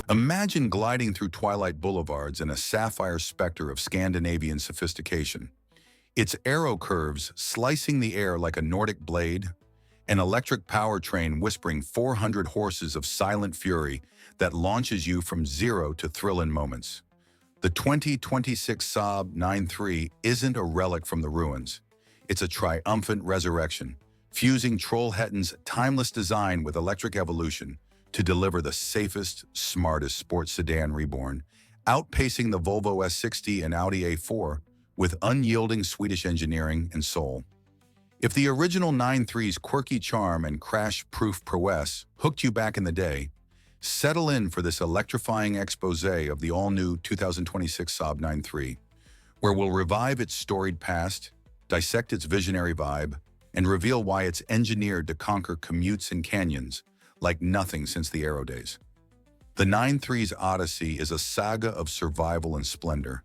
Imagine gliding through twilight boulevards in a sapphire specter of Scandinavian sophistication. Its aero curves slicing the air like a Nordic blade, an electric powertrain whispering 400 horses of silent fury that launches you from zero to thrill in moments. The 2026 Saab 9.3 isn't a relic from the ruins. It's a triumphant resurrection, fusing Trollhättan's timeless design with electric evolution to deliver the safest, smartest sports sedan reborn, outpacing the Volvo S60 and Audi A4 with unyielding Swedish engineering and soul. If the original 9.3's quirky charm and crash-proof prowess hooked you back in the day, settle in for this electrifying exposé of the all-new 2026 Saab 9.3, where we'll revive its storied past, dissect its visionary vibe, and reveal why it's engineered to conquer commutes and canyons like nothing since the Aero days. The 9.3's Odyssey is a saga of survival and splendor.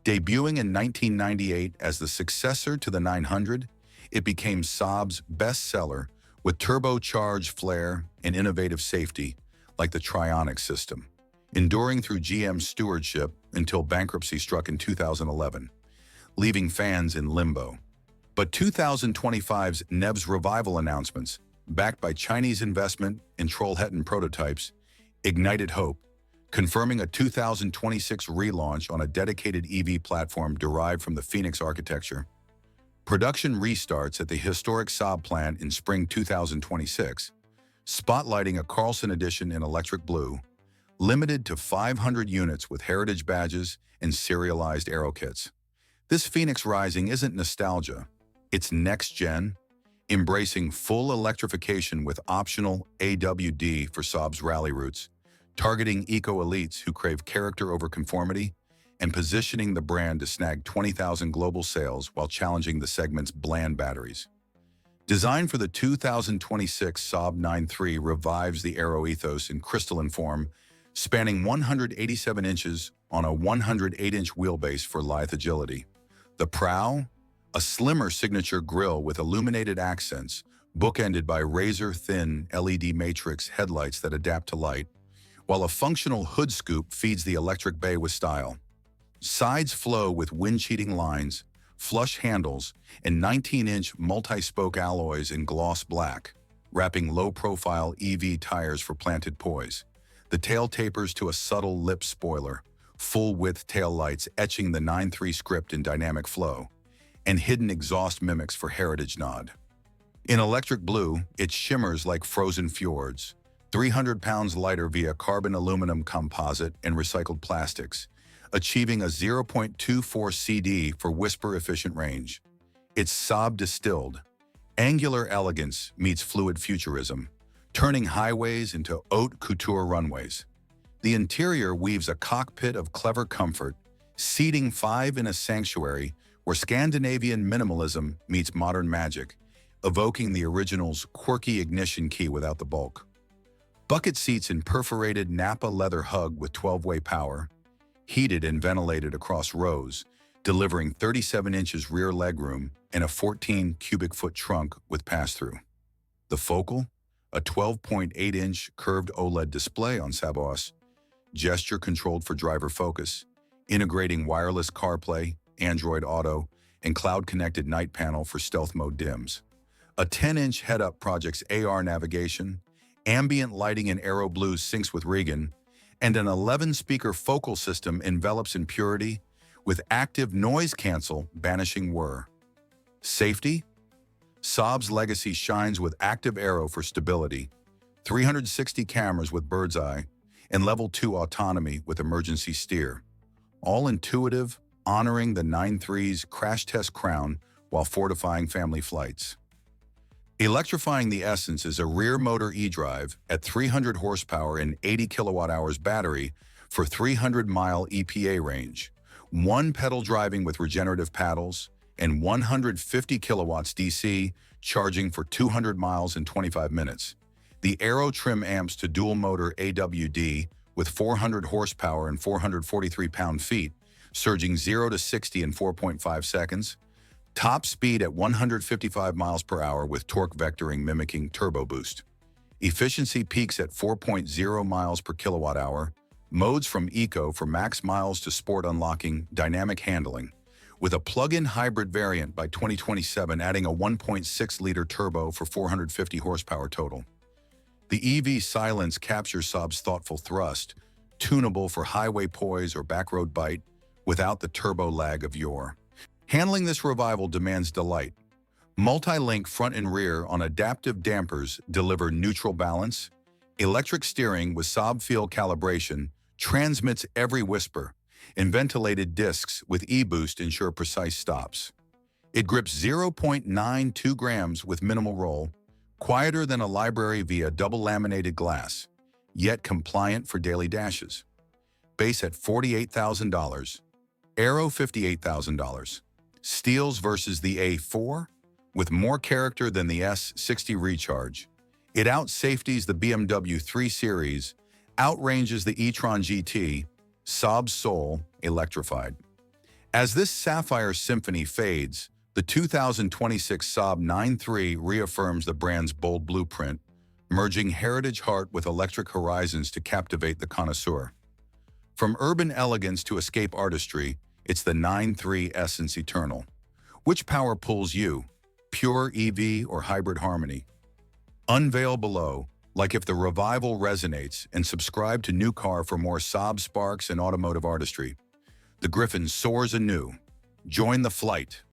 Debuting in 1998 as the successor to the 900, it became Saab's bestseller with turbocharged flair and innovative safety like the Trionic system, enduring through GM's stewardship until bankruptcy struck in 2011, leaving fans in limbo. But 2025's NEV's revival announcements, backed by Chinese investment in Trollhättan prototypes, ignited hope, confirming a 2026 relaunch on a dedicated EV platform derived from the Phoenix architecture. Production restarts at the historic Saab plant in spring 2026, spotlighting a Carlsson edition in electric blue, limited to 500 units with heritage badges and serialized aero kits. This Phoenix Rising isn't nostalgia, it's next-gen, embracing full electrification with optional AWD for Saab's rally routes, targeting eco-elites who crave character over conformity, and positioning the brand to snag 20,000 global sales while challenging the segment's bland batteries. Designed for the 2026 Saab 9.3 revives the Aero ethos in crystalline form, spanning 187 inches on a 108-inch wheelbase for lithe agility. The prow, a slimmer signature grille with illuminated accents, bookended by razor-thin LED matrix headlights that adapt to light, while a functional hood scoop feeds the electric bay with style. Sides flow with wind-cheating lines, flush handles, and 19-inch multi-spoke alloys in gloss black, wrapping low-profile EV tires for planted poise. The tail tapers to a subtle lip spoiler, full-width tail lights etching the 9.3 script in dynamic flow, and hidden exhaust mimics for heritage nod. In electric blue, it shimmers like frozen fjords, 300 pounds lighter via carbon aluminum composite and recycled plastics, achieving a 0.24 CD for whisper-efficient range. It's Saab distilled. Angular elegance meets fluid futurism, turning highways into haute couture runways. The interior weaves a cockpit of clever comfort, seating 5 in a sanctuary where Scandinavian minimalism meets modern magic, evoking the original's quirky ignition key without the bulk. Bucket seats in perforated Napa leather hug with 12-way power, heated and ventilated across rows, delivering 37 inches rear legroom and a 14 cubic foot trunk with pass-through. The Focal, a 12.8-inch curved OLED display on SaabOS, gesture-controlled for driver focus, integrating wireless CarPlay, Android Auto, and cloud-connected night panel for stealth mode dims. A 10-inch head-up projects AR navigation, ambient lighting in Aero Blue syncs with Regan, and an 11-speaker focal system envelops in purity, with active noise cancel banishing whir. Safety? Saab's legacy shines with active Aero for stability, 360 cameras with bird's eye, and level 2 autonomy with emergency steer. All intuitive, honoring the 9.3's crash test crown while fortifying family flights. Electrifying the essence is a rear motor e-drive at 300 horsepower and 80 kilowatt-hours battery for 300-mile EPA range, one pedal driving with regenerative paddles, and 150 kilowatts DC charging for 200 miles in 25 minutes. The Aero trim amps to dual-motor AWD with 400 horsepower and 443 pound-feet, surging 0 to 60 in 4.5 seconds. Top speed at 155 miles per hour with torque vectoring mimicking turbo boost. Efficiency peaks at 4.0 miles per kilowatt hour, Modes from Eco for max miles to Sport, unlocking dynamic handling, with a plug-in hybrid variant by 2027 adding a 1.6-liter turbo for 450 horsepower total. The EV Silence captures Saab's thoughtful thrust, tunable for highway poise or backroad bite, without the turbo lag of yore. Handling this revival demands delight. Multi-link front and rear on adaptive dampers deliver neutral balance. Electric steering with Saab feel calibration transmits every whisper, and ventilated discs with e-boost ensure precise stops. It grips 0.92 grams with minimal roll, quieter than a library via double laminated glass, yet compliant for daily dashes. Base at $48,000, Aero $58,000. Steals versus the A4, with more character than the S60 Recharge. It out-safeties the BMW 3 Series, outranges the e-tron GT, Saab's soul, electrified. As this Sapphire Symphony fades, the 2026 Saab 9.3 reaffirms the brand's bold blueprint, merging heritage heart with electric horizons to captivate the connoisseur. From urban elegance to escape artistry, it's the 9.3 essence eternal. Which power pulls you? Pure EV or hybrid harmony? Unveil below, like if the revival resonates, and subscribe to New Car for more Saab sparks and automotive artistry. The Griffin soars anew. Join the flight.